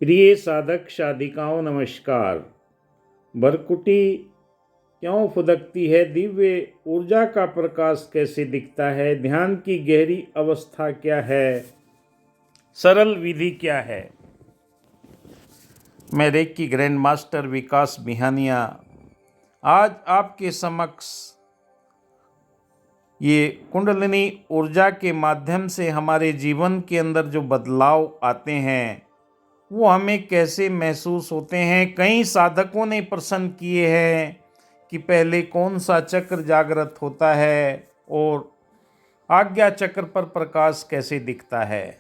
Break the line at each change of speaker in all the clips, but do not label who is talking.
प्रिय साधक साधिकाओं नमस्कार। भरकुटी क्यों फुदकती है? दिव्य ऊर्जा का प्रकाश कैसे दिखता है? ध्यान की गहरी अवस्था क्या है? सरल विधि क्या है? मैं रेकी ग्रैंड मास्टर विकास बिहानिया आज आपके समक्ष ये कुंडलिनी ऊर्जा के माध्यम से हमारे जीवन के अंदर जो बदलाव आते हैं वो हमें कैसे महसूस होते हैं। कई साधकों ने प्रश्न किए हैं कि पहले कौन सा चक्र जागृत होता है और आज्ञा चक्र पर प्रकाश कैसे दिखता है।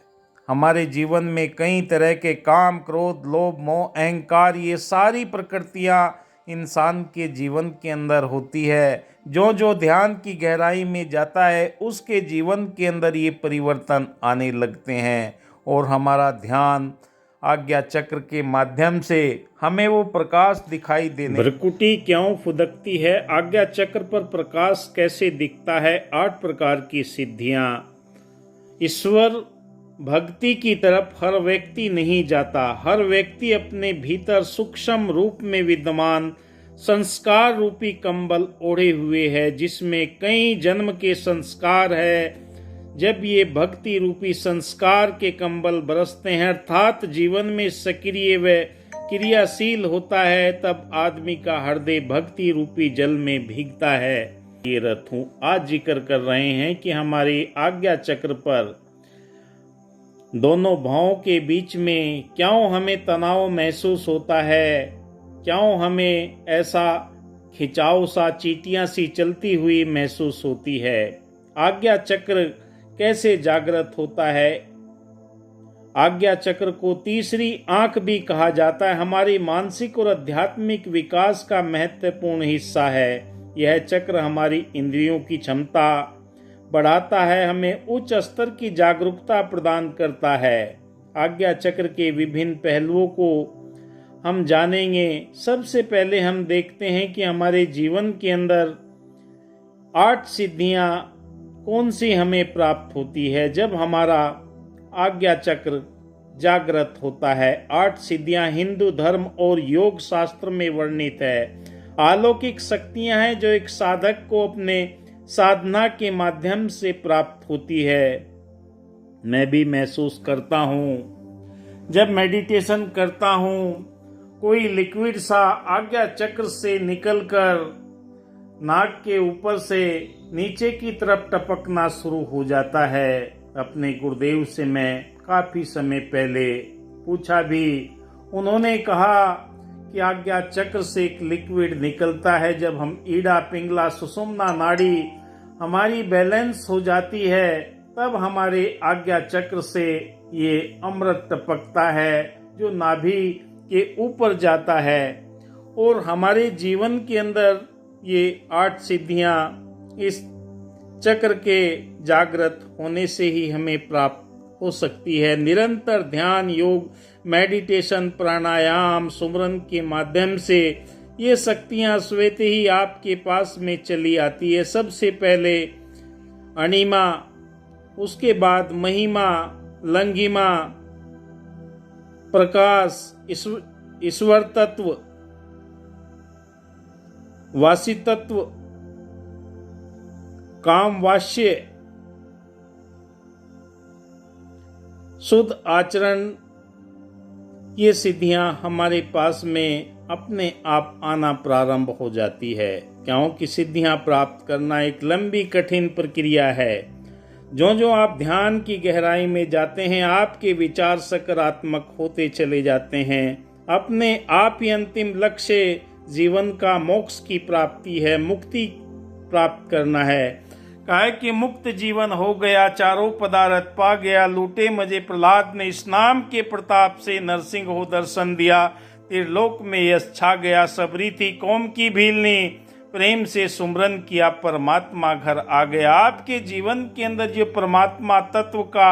हमारे जीवन में कई तरह के काम, क्रोध, लोभ, मोह, अहंकार, ये सारी प्रकृतियाँ इंसान के जीवन के अंदर होती है। जो जो ध्यान की गहराई में जाता है उसके जीवन के अंदर ये परिवर्तन आने लगते हैं और हमारा ध्यान आज्ञा चक्र के माध्यम से हमें वो प्रकाश दिखाई देने। भ्रकुटी क्यों फुदकती है? आज्ञा चक्र पर प्रकाश कैसे दिखता है? 8 प्रकार की सिद्धियां। ईश्वर भक्ति की तरफ हर व्यक्ति नहीं जाता। हर व्यक्ति अपने भीतर सूक्ष्म रूप में विद्यमान संस्कार रूपी कंबल ओढ़े हुए है, जिसमें कई जन्म के संस्कार है। जब ये भक्ति रूपी संस्कार के कंबल बरसते हैं, अर्थात जीवन में सक्रिय व क्रियाशील होता है, तब आदमी का हृदय भक्ति रूपी जल में भीगता है। ये रथों आज जिक्र कर रहे हैं कि हमारे आज्ञा चक्र पर दोनों भावों के बीच में क्यों हमें तनाव महसूस होता है, क्यों हमें ऐसा खिंचाव सा, चींटियां सी चलती हुई महसूस होती है। आज्ञा चक्र कैसे जागृत होता है? आज्ञा चक्र को तीसरी आंख भी कहा जाता है। हमारी मानसिक और आध्यात्मिक विकास का महत्वपूर्ण हिस्सा है। यह चक्र हमारी इंद्रियों की क्षमता बढ़ाता है, हमें उच्च स्तर की जागरूकता प्रदान करता है। आज्ञा चक्र के विभिन्न पहलुओं को हम जानेंगे। सबसे पहले हम देखते हैं कि हमारे जीवन के अंदर 8 सिद्धियां कौन सी हमें प्राप्त होती है जब हमारा आज्ञा चक्र जागृत होता है। 8 सिद्धियां हिंदू धर्म और योग शास्त्र में वर्णित है। अलौकिक शक्तियां हैं जो एक साधक को अपने साधना के माध्यम से प्राप्त होती है। मैं भी महसूस करता हूँ जब मेडिटेशन करता हूँ, कोई लिक्विड सा आज्ञा चक्र से निकलकर नाक के ऊपर से नीचे की तरफ टपकना शुरू हो जाता है। अपने गुरुदेव से मैं काफी समय पहले पूछा भी, उन्होंने कहा कि आज्ञा चक्र से एक लिक्विड निकलता है। जब हम ईड़ा, पिंगला, सुषुम्ना नाड़ी हमारी बैलेंस हो जाती है, तब हमारे आज्ञा चक्र से ये अमृत टपकता है जो नाभि के ऊपर जाता है। और हमारे जीवन के अंदर ये 8 सिद्धियां इस चक्र के जागृत होने से ही हमें प्राप्त हो सकती है। निरंतर ध्यान, योग, मेडिटेशन, प्राणायाम, सुमरन के माध्यम से ये शक्तियां स्वतः ही आपके पास में चली आती है। सबसे पहले अणिमा, उसके बाद महिमा, लंघिमा, प्रकाश, ईश्वर तत्व, वासी तत्व, काम, वाष्य, शुद्ध आचरण, ये सिद्धियां हमारे पास में अपने आप आना प्रारंभ हो जाती है, क्योंकि सिद्धियां प्राप्त करना एक लंबी कठिन प्रक्रिया है। जो जो आप ध्यान की गहराई में जाते हैं, आपके विचार सकारात्मक होते चले जाते हैं। अपने आप ही अंतिम लक्ष्य जीवन का मोक्ष की प्राप्ति है, मुक्ति प्राप्त करना है। काहे कि मुक्त जीवन हो गया, चारों पदार्थ पा गया, लूटे मजे प्रहलाद ने, इस नाम के प्रताप से नरसिंह हो दर्शन दिया, त्रिलोक में यश छा गया, सबरी थी कौम की भीलनी, प्रेम से सुमरन किया, परमात्मा घर आ गया। आपके जीवन के अंदर जो परमात्मा तत्व का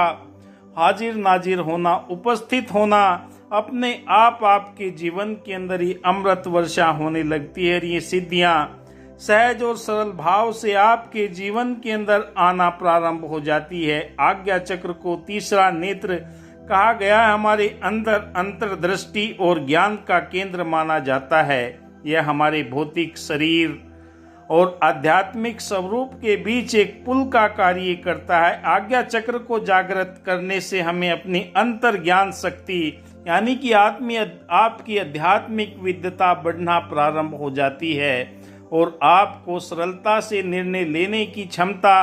हाजिर नाजिर होना, उपस्थित होना, अपने आप आपके जीवन के अंदर ही अमृत वर्षा होने लगती है। ये सिद्धियां सहज और सरल भाव से आपके जीवन के अंदर आना प्रारंभ हो जाती है। आज्ञा चक्र को तीसरा नेत्र कहा गया है हमारे अंदर अंतर्दृष्टि और ज्ञान का केंद्र माना जाता है। यह हमारे भौतिक शरीर और आध्यात्मिक स्वरूप के बीच एक पुल का कार्य करता है। आज्ञा चक्र को जागृत करने से हमें अपनी अंतर ज्ञान शक्ति यानी कि आपकी आध्यात्मिक विद्वता बढ़ना प्रारंभ हो जाती है और आपको सरलता से निर्णय लेने की क्षमता,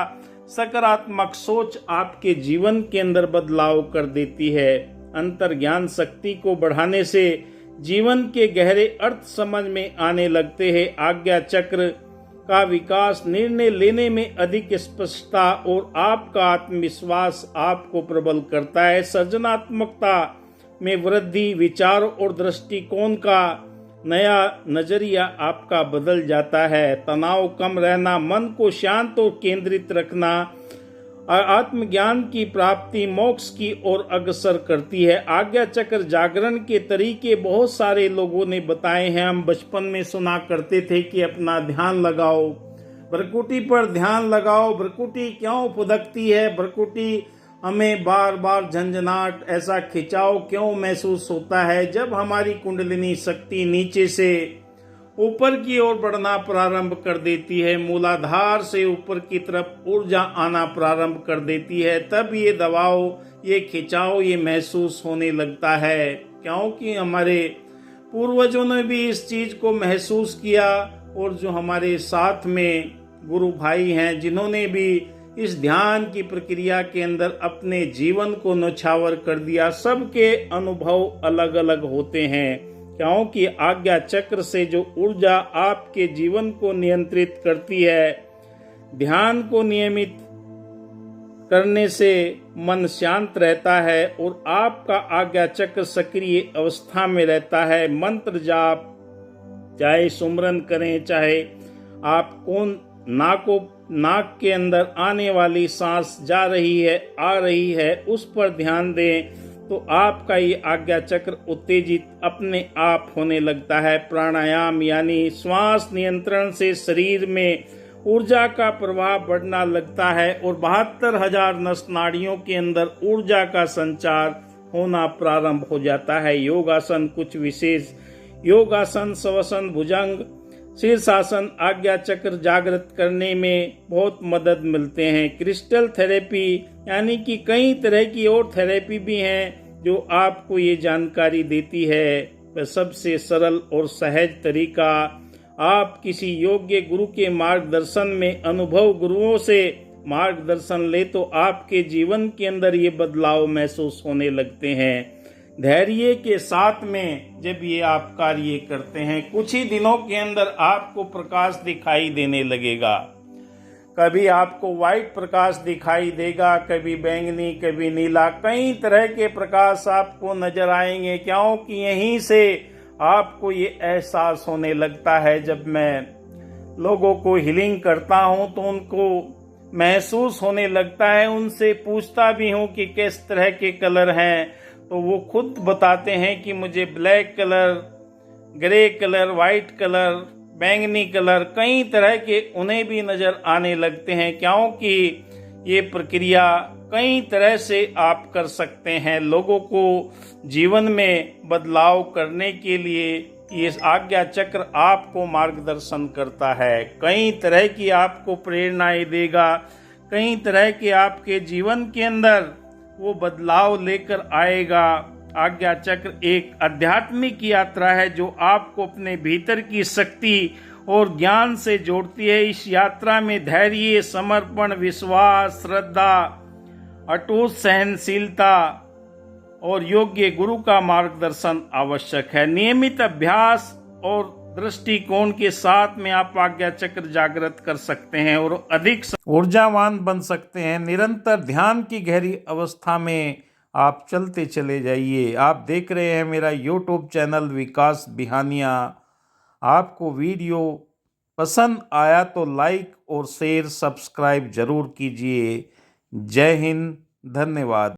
सकारात्मक सोच आपके जीवन के अंदर बदलाव कर देती है। अंतर ज्ञान शक्ति को बढ़ाने से जीवन के गहरे अर्थ समझ में आने लगते हैं। आज्ञा चक्र का विकास निर्णय लेने में अधिक स्पष्टता और आपका आत्मविश्वास आपको प्रबल करता है। सृजनात्मकता में वृद्धि, विचारों और दृष्टिकोण का नया नजरिया आपका बदल जाता है। तनाव कम रहना, मन को शांत और केंद्रित रखना, आत्मज्ञान की प्राप्ति मोक्ष की ओर अग्रसर करती है। आज्ञा चक्र जागरण के तरीके बहुत सारे लोगों ने बताए हैं। हम बचपन में सुना करते थे कि अपना ध्यान लगाओ, भ्रकुटी पर ध्यान लगाओ। भ्रकुटी क्यों फुदकती है? भ्रकुटी हमें बार बार झंझनाहट, ऐसा खिंचाव क्यों महसूस होता है? जब हमारी कुंडलिनी शक्ति नीचे से ऊपर की ओर बढ़ना प्रारंभ कर देती है, मूलाधार से ऊपर की तरफ ऊर्जा आना प्रारंभ कर देती है, तब ये दबाव, ये खिंचाव ये महसूस होने लगता है। क्योंकि हमारे पूर्वजों ने भी इस चीज को महसूस किया और जो हमारे साथ में गुरु भाई हैं जिन्होंने भी इस ध्यान की प्रक्रिया के अंदर अपने जीवन को न्यौछावर कर दिया, सबके अनुभव अलग अलग होते हैं। क्योंकि आज्ञा चक्र से जो ऊर्जा आपके जीवन को नियंत्रित करती है, ध्यान को नियमित करने से मन शांत रहता है और आपका आज्ञा चक्र सक्रिय अवस्था में रहता है। मंत्र जाप, चाहे सुमरन करें, चाहे आप कौन नाक के अंदर आने वाली सांस जा रही है, आ रही है, उस पर ध्यान दें तो आपका ये आज्ञा चक्र उत्तेजित अपने आप होने लगता है। प्राणायाम यानी श्वास नियंत्रण से शरीर में ऊर्जा का प्रवाह बढ़ना लगता है और 72,000 नस नाड़ियों के अंदर ऊर्जा का संचार होना प्रारंभ हो जाता है। योगासन, कुछ विशेष योगासन, श्वसन, भुजंग, शीर्षासन आज्ञा चक्र जागृत करने में बहुत मदद मिलते हैं। क्रिस्टल थेरेपी यानी कि कई तरह की और थेरेपी भी हैं जो आपको ये जानकारी देती है। वह सबसे सरल और सहज तरीका, आप किसी योग्य गुरु के मार्गदर्शन में, अनुभव गुरुओं से मार्गदर्शन ले तो आपके जीवन के अंदर ये बदलाव महसूस होने लगते हैं। धैर्य के साथ में जब ये आप कार्य करते हैं, कुछ ही दिनों के अंदर आपको प्रकाश दिखाई देने लगेगा। कभी आपको व्हाइट प्रकाश दिखाई देगा, कभी बैंगनी, कभी नीला, कई तरह के प्रकाश आपको नजर आएंगे। क्योंकि यहीं से आपको ये एहसास होने लगता है। जब मैं लोगों को हीलिंग करता हूँ तो उनको महसूस होने लगता है, उनसे पूछता भी हूँ कि किस तरह के कलर हैं, तो वो खुद बताते हैं कि मुझे black colour, grey colour, white colour, बैंगनी कलर, कई तरह के उन्हें भी नजर आने लगते हैं। क्योंकि ये प्रक्रिया कई तरह से आप कर सकते हैं। लोगों को जीवन में बदलाव करने के लिए ये आज्ञा चक्र आपको मार्गदर्शन करता है, कई तरह की आपको प्रेरणाएं देगा, कई तरह के आपके जीवन के अंदर वो बदलाव लेकर आएगा। आज्ञा चक्र एक आध्यात्मिक यात्रा है जो आपको अपने भीतर की शक्ति और ज्ञान से जोड़ती है। इस यात्रा में धैर्य, समर्पण, विश्वास, श्रद्धा, अटूट सहनशीलता और योग्य गुरु का मार्गदर्शन आवश्यक है। नियमित अभ्यास और दृष्टिकोण के साथ में आप आज्ञा चक्र जागृत कर सकते हैं और अधिक ऊर्जावान बन सकते हैं। निरंतर ध्यान की गहरी अवस्था में आप चलते चले जाइए। आप देख रहे हैं मेरा YouTube चैनल विकास बिहानिया। आपको वीडियो पसंद आया तो लाइक और शेयर, सब्सक्राइब जरूर कीजिए। जय हिंद, धन्यवाद।